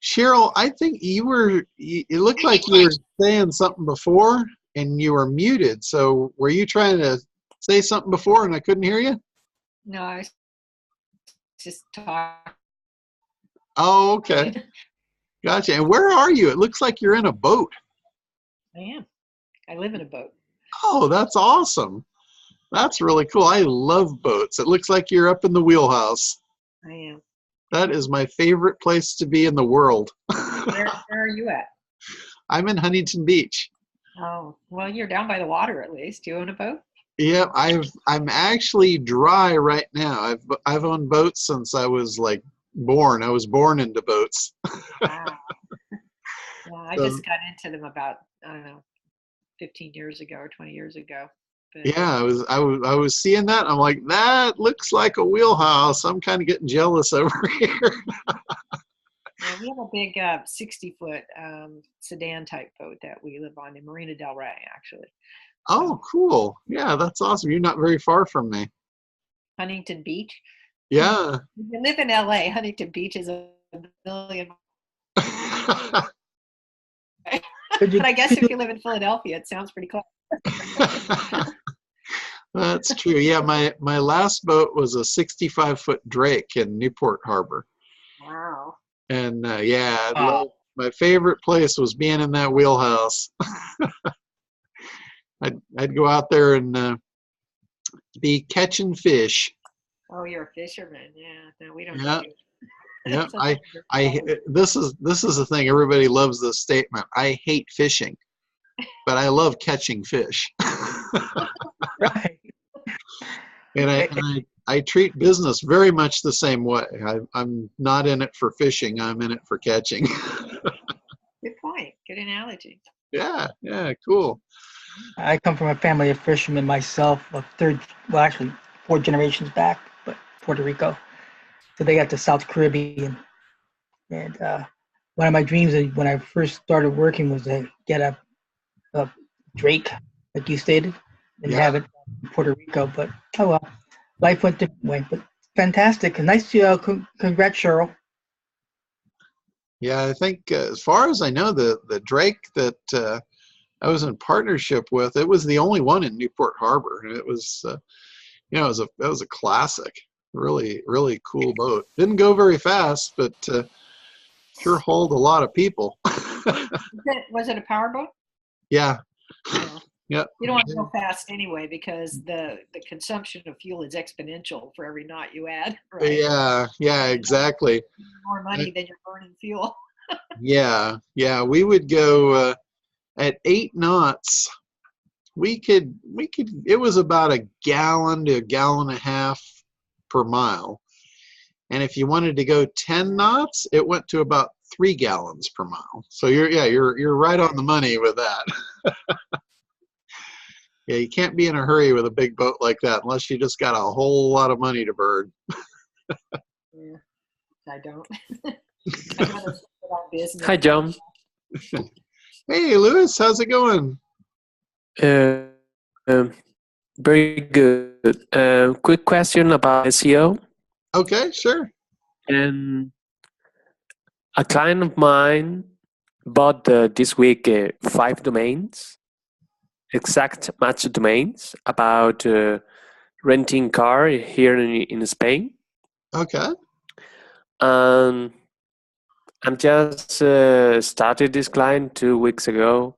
Cheryl, I think it looked like you were saying something before and you were muted. So were you trying to say something before and I couldn't hear you? No, I was just talking. Oh, okay. Gotcha. And where are you? It looks like you're in a boat. I am. I live in a boat. Oh, that's awesome. That's really cool. I love boats. It looks like you're up in the wheelhouse. I am. That is my favorite place to be in the world. Where are you at? I'm in Huntington Beach. Oh, well, you're down by the water at least. Do you own a boat? Yeah, I'm actually dry right now. I've owned boats since I was like born. I was born into boats. Wow. Yeah, I So, just got into them about, I don't know, 15 years ago or 20 years ago. But yeah, I was seeing that. I'm like, that looks like a wheelhouse. I'm kind of getting jealous over here. yeah, we have a big 60-foot sedan type boat that we live on in Marina Del Rey, actually. So Oh, cool. Yeah, that's awesome. You're not very far from me. Huntington Beach. Yeah. If you live in LA, Huntington Beach is a million. Could you, But I guess could if you, you live in Philadelphia, it sounds pretty close. That's true. Yeah, my last boat was a 65-foot Drake in Newport Harbor. Wow. And yeah, uh, my favorite place was being in that wheelhouse. I'd go out there and be catching fish. Oh, you're a fisherman. Yeah. No, we don't Yeah, do. yeah. Sometimes you're I bold. this is the thing. Everybody loves this statement. I hate fishing, but I love catching fish. right. And I treat business very much the same way. I'm not in it for fishing. I'm in it for catching. Good point. Good analogy. Yeah, yeah, cool. I come from a family of fishermen myself, well, actually, 4 generations back, but Puerto Rico. So they got the South Caribbean. And one of my dreams when I first started working was to get a Drake, like you stated, and Yeah, have it in Puerto Rico. But oh well, life went different way. But fantastic. Nice to congrats, Cheryl. yeah. I think as far as I know, the Drake that I was in partnership with, it was the only one in Newport Harbor, and it was that was a classic. Really, really cool boat. Didn't go very fast, but sure hauled a lot of people. Was it a powerboat? Yeah, Yeah. yeah, You don't want to go fast anyway because the consumption of fuel is exponential for every knot you add, right? yeah, yeah. Exactly. More money than you're burning fuel. Yeah, yeah. We would go at 8 knots. We could. It was about a gallon to a gallon and a half per mile. And if you wanted to go 10 knots, it went to about 3 gallons per mile. So you're right on the money with that. Yeah, you can't be in a hurry with a big boat like that unless you just got a whole lot of money to burn. Yeah, I don't. I'd rather stick with our business. Hi, John. Hey, Lewis, how's it going? Uh, um, Very good. Quick question about SEO. Okay, sure. And a client of mine bought this week 5 domains, exact match domains about renting car here in Spain. Okay. And I'm just started this client 2 weeks ago,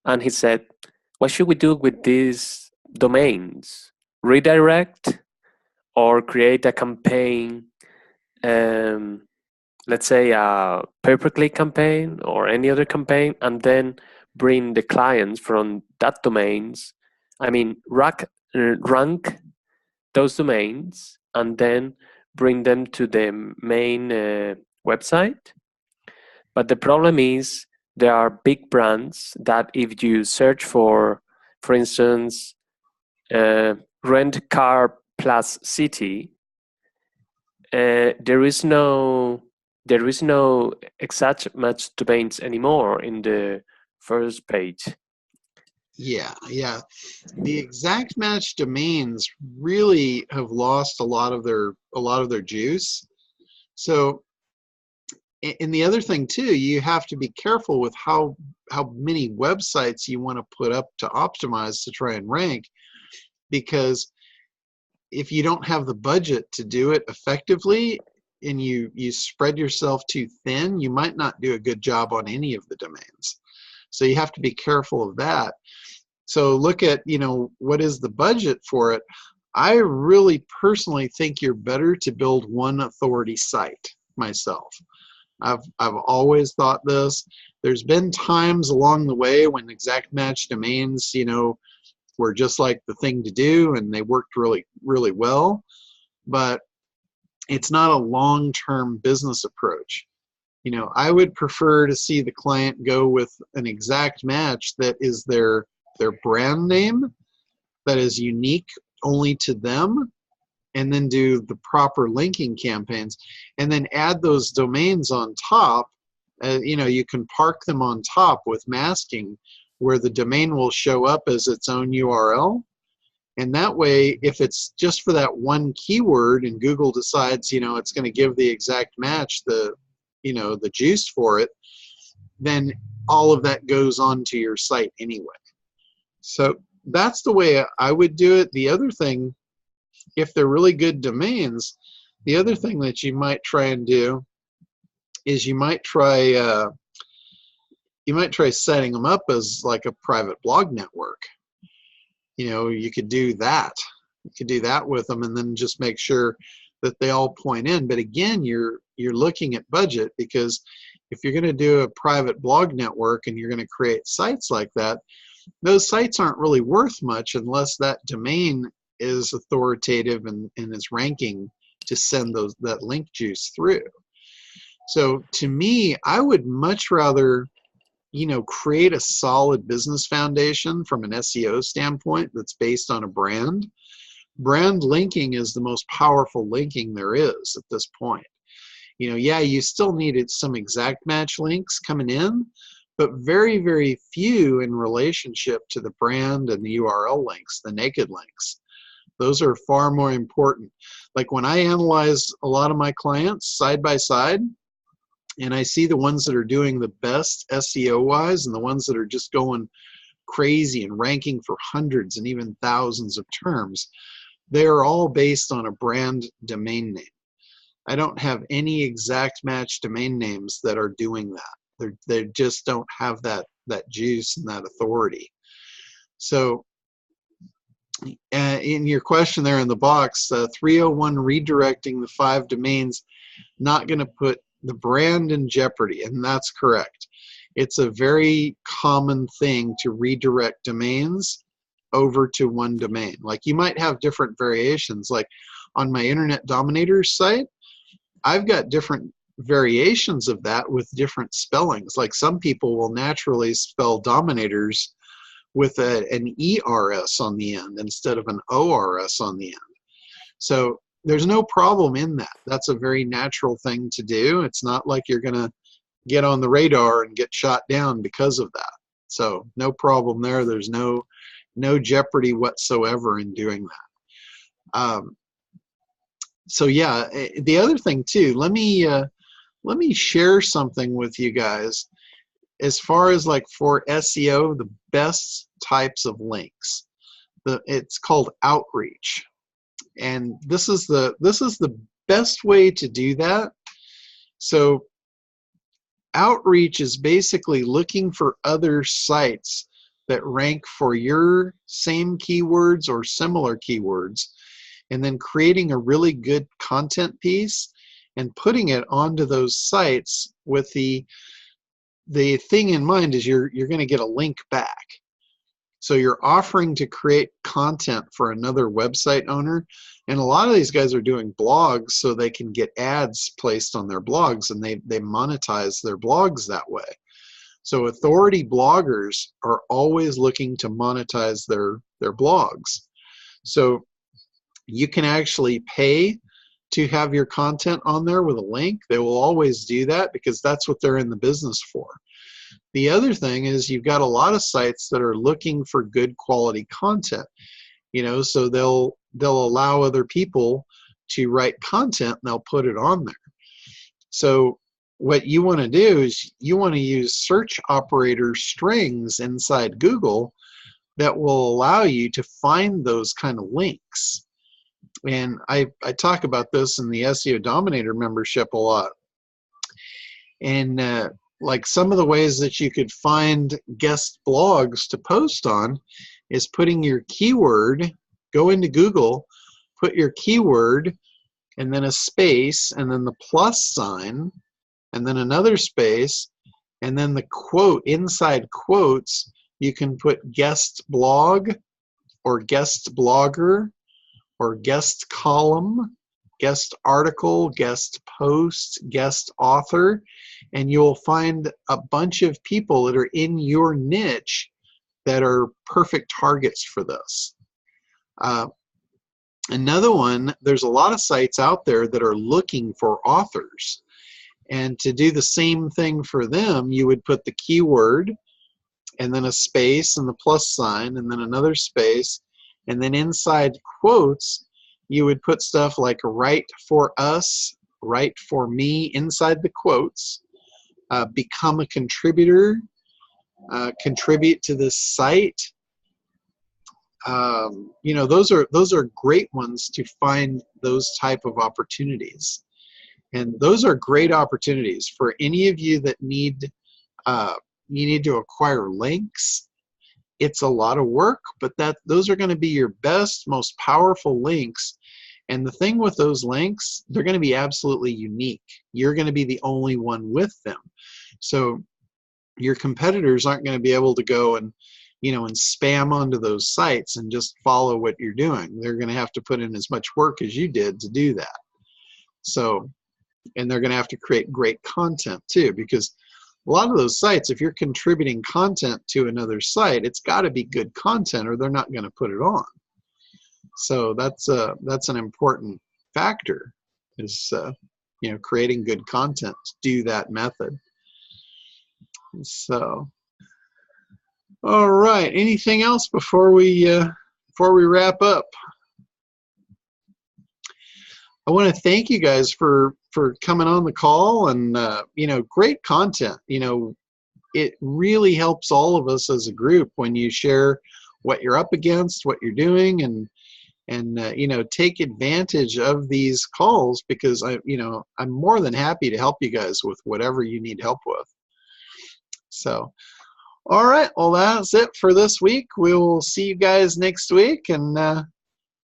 and he said, "What should we do with these domains? Redirect or create a campaign? Let's say a pay-per-click campaign or any other campaign, and then bring the clients from that domains. I mean, rank those domains and then bring them to the main website. But the problem is there are big brands that if you search for instance, rent car plus city, there is no exact match domains anymore in the first page." Yeah, yeah. The exact match domains really have lost a lot of their juice. So, and the other thing too, you have to be careful with how many websites you want to put up to optimize to try and rank, because if you don't have the budget to do it effectively and you spread yourself too thin, you might not do a good job on any of the domains. So you have to be careful of that. So look at, what is the budget for it? I really personally think you're better to build one authority site myself. I've always thought this. There's been times along the way when exact match domains, were just like the thing to do and they worked really, really well, but it's not a long-term business approach. You know, I would prefer to see the client go with an exact match that is their brand name, that is unique only to them, and then do the proper linking campaigns, and then add those domains on top. You know, you can park them on top with masking, where the domain will show up as its own URL. And that way, if it's just for that one keyword and Google decides, you know, it's going to give the exact match the, you know, the juice for it, then all of that goes onto your site anyway. So that's the way I would do it. The other thing, if they're really good domains, the other thing that you might try and do is you might try setting them up as like a private blog network. You know, you could do that. You could do that with them, and then just make sure that they all point in. But again, you're looking at budget, because if you're going to do a private blog network and you're going to create sites like that, those sites aren't really worth much unless that domain is authoritative and is ranking to send that link juice through. So to me, I would much rather, you know, create a solid business foundation from an SEO standpoint that's based on a brand. Brand linking is the most powerful linking there is at this point. You know, yeah, you still needed some exact match links coming in, but very, very few in relationship to the brand and the URL links, the naked links. Those are far more important. Like when I analyze a lot of my clients side by side, and I see the ones that are doing the best SEO-wise and the ones that are just going crazy and ranking for hundreds and even thousands of terms, they are all based on a brand domain name. I don't have any exact match domain names that are doing that. They just don't have that juice and that authority. So in your question there in the box, 301 redirecting the 5 domains, not going to put the brand in jeopardy, and that's correct. It's a very common thing to redirect domains over to one domain. Like you might have different variations. Like on my Internet Dominators site, I've got different variations of that with different spellings. Like some people will naturally spell Dominators with an ERS on the end instead of an ORS on the end. So there's no problem in that. That's a very natural thing to do. It's not like you're going to get on the radar and get shot down because of that. So no problem there. There's no jeopardy whatsoever in doing that. So yeah, the other thing too, let me share something with you guys as far as like for SEO, the best types of links. It's called outreach. And this is the best way to do that. So outreach is basically looking for other sites that rank for your same keywords or similar keywords, and then creating a really good content piece and putting it onto those sites with the thing in mind is you're going to get a link back. So you're offering to create content for another website owner, and a lot of these guys are doing blogs so they can get ads placed on their blogs, and they monetize their blogs that way. So authority bloggers are always looking to monetize their blogs. So you can actually pay to have your content on there with a link. They will always do that because that's what they're in the business for. The other thing is you've got a lot of sites that are looking for good quality content, you know, so they'll allow other people to write content and they'll put it on there. So what you want to do is you want to use search operator strings inside Google that will allow you to find those kind of links. And I talk about this in the SEO Dominator membership a lot. And like some of the ways that you could find guest blogs to post on is putting your keyword, go into Google, put your keyword, and then a space, and then the plus sign, and then another space, and then the quote, inside quotes, you can put guest blog, or guest blogger, or guest column, guest article, guest post, guest author, and you'll find a bunch of people that are in your niche that are perfect targets for this. Another one, there's a lot of sites out there that are looking for authors. And to do the same thing for them, you would put the keyword and then a space and the plus sign and then another space. And then inside quotes, you would put stuff like write for us, write for me inside the quotes, become a contributor, contribute to this site. You know, those are great ones to find those type of opportunities, and those are great opportunities for any of you that need you need to acquire links. It's a lot of work, but those are going to be your best, most powerful links. And the thing with those links, they're going to be absolutely unique. You're going to be the only one with them, so your competitors aren't going to be able to go and and spam onto those sites and just follow what you're doing. They're going to have to put in as much work as you did to do that. So, and they're going to have to create great content too, because a lot of those sites, if you're contributing content to another site, it's got to be good content or they're not going to put it on. So that's an important factor, is creating good content to do that method. So, all right. Anything else before we wrap up? I want to thank you guys for coming on the call, and great content. It really helps all of us as a group when you share what you're up against, what you're doing, and take advantage of these calls, because I'm more than happy to help you guys with whatever you need help with. So. All right, well, that's it for this week. We will see you guys next week, and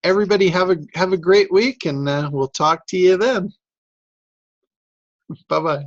everybody have a great week, and we'll talk to you then. Bye-bye.